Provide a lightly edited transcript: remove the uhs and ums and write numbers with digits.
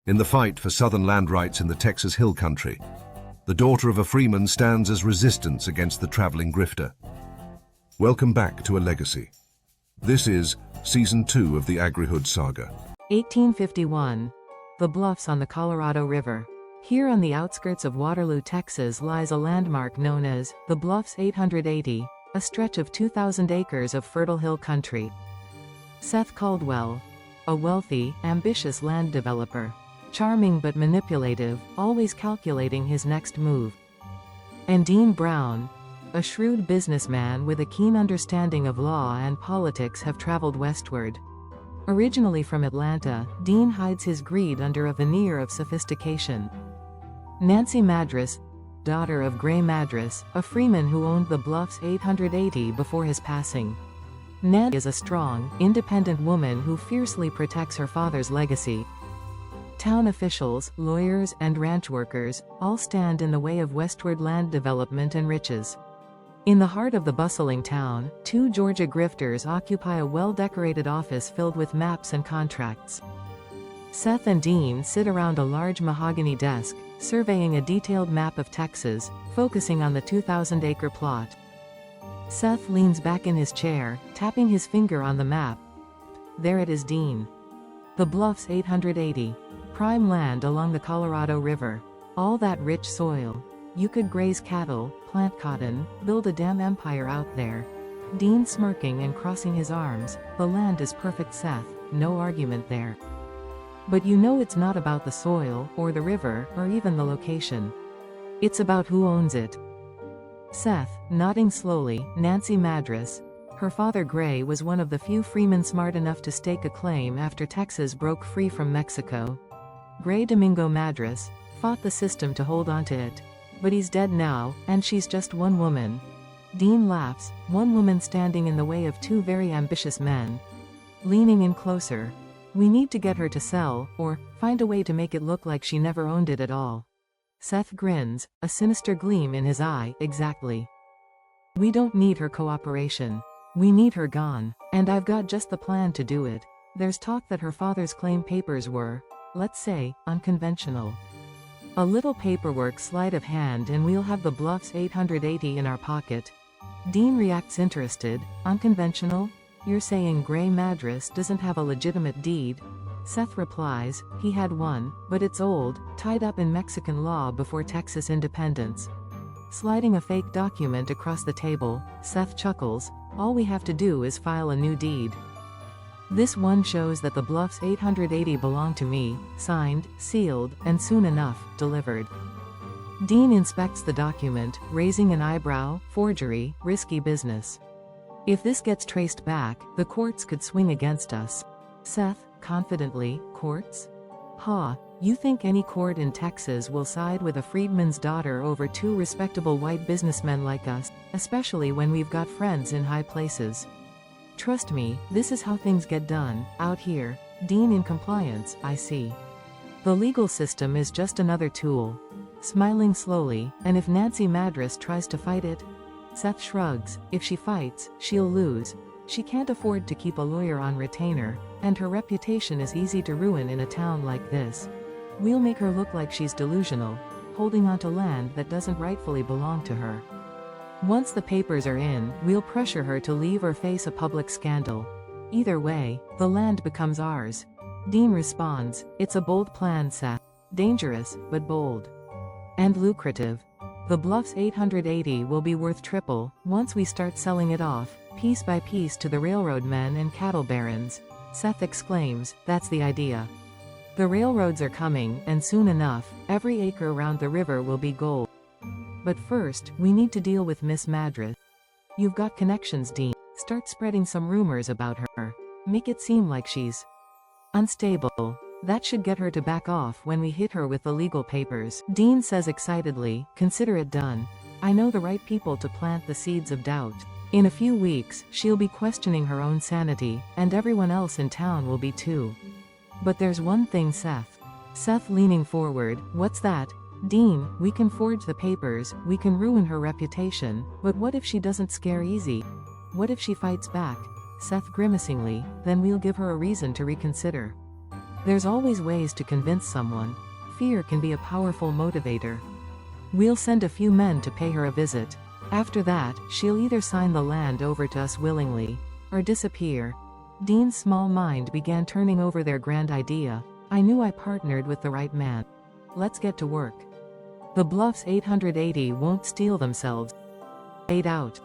In the fight for southern land rights in the Texas Hill Country, the daughter of a freeman stands as resistance against the traveling grifter. Welcome back to A Legacy. This is Season 2 of the Agrihood Saga. 1851. The Bluffs on the Colorado River. Here on the outskirts of Waterloo, Texas lies a landmark known as the Bluffs 880, a stretch of 2,000 acres of fertile hill country. Seth Caldwell, a wealthy, ambitious land developer. Charming but manipulative, always calculating his next move. And Dean Brown, a shrewd businessman with a keen understanding of law and politics, have traveled westward. Originally from Atlanta, Dean hides his greed under a veneer of sophistication. Nancy Madras, daughter of Gray Madras, a freeman who owned the Bluffs 880 before his passing. Nance is a strong, independent woman who fiercely protects her father's legacy. Town officials, lawyers, and ranch workers all stand in the way of westward land development and riches. In the heart of the bustling town, two Georgia grifters occupy a well-decorated office filled with maps and contracts. Seth and Dean sit around a large mahogany desk, surveying a detailed map of Texas, focusing on the 2,000-acre plot. Seth leans back in his chair, tapping his finger on the map. There it is, Dean. The Bluffs 880. Prime land along the Colorado River. All that rich soil. You could graze cattle, plant cotton, build a damn empire out there. Dean smirking and crossing his arms. The land is perfect, Seth, no argument there. But you know it's not about the soil, or the river, or even the location. It's about who owns it. Seth, nodding slowly. Nancy Madras. Her father Gray was one of the few freemen smart enough to stake a claim after Texas broke free from Mexico. Gray Domingo Madras fought the system to hold on to it. But he's dead now, and she's just one woman. Dean laughs, one woman standing in the way of two very ambitious men. Leaning in closer. We need to get her to sell, or find a way to make it look like she never owned it at all. Seth grins, a sinister gleam in his eye. Exactly. We don't need her cooperation. We need her gone. And I've got just the plan to do it. There's talk that her father's claim papers were, let's say, unconventional. A little paperwork sleight of hand and we'll have the Bluffs 880 in our pocket. Dean reacts interested. Unconventional? You're saying Gray Madras doesn't have a legitimate deed? Seth replies, he had one, but it's old, tied up in Mexican law before Texas independence. Sliding a fake document across the table, Seth chuckles, all we have to do is file a new deed. This one shows that the Bluffs 880 belong to me, signed, sealed, and soon enough, delivered. Dean inspects the document, raising an eyebrow. Forgery, risky business. If this gets traced back, the courts could swing against us. Seth, confidently, courts? Ha, you think any court in Texas will side with a freedman's daughter over two respectable white businessmen like us, especially when we've got friends in high places? Trust me, this is how things get done, out here. Dean in compliance, I see. The legal system is just another tool. Smiling slowly, and if Nancy Madras tries to fight it? Seth shrugs, if she fights, she'll lose. She can't afford to keep a lawyer on retainer, and her reputation is easy to ruin in a town like this. We'll make her look like she's delusional, holding onto land that doesn't rightfully belong to her. Once the papers are in, we'll pressure her to leave or face a public scandal. Either way, the land becomes ours. Dean responds, it's a bold plan, Seth. Dangerous, but bold. And lucrative. The Bluffs 880 will be worth triple, once we start selling it off, piece by piece to the railroad men and cattle barons. Seth exclaims, that's the idea. The railroads are coming, and soon enough, every acre around the river will be gold. But first, we need to deal with Miss Madras. You've got connections, Dean. Start spreading some rumors about her. Make it seem like she's unstable. That should get her to back off when we hit her with the legal papers. Dean says excitedly, consider it done. I know the right people to plant the seeds of doubt. In a few weeks, she'll be questioning her own sanity, and everyone else in town will be too. But there's one thing, Seth. Seth leaning forward, what's that? Dean, we can forge the papers, we can ruin her reputation, but what if she doesn't scare easy? What if she fights back? Seth grimacingly, then we'll give her a reason to reconsider. There's always ways to convince someone. Fear can be a powerful motivator. We'll send a few men to pay her a visit. After that, she'll either sign the land over to us willingly, or disappear. Dean's small mind began turning over their grand idea. I knew I partnered with the right man. Let's get to work. The Bluffs 880 won't steal themselves. Laid out.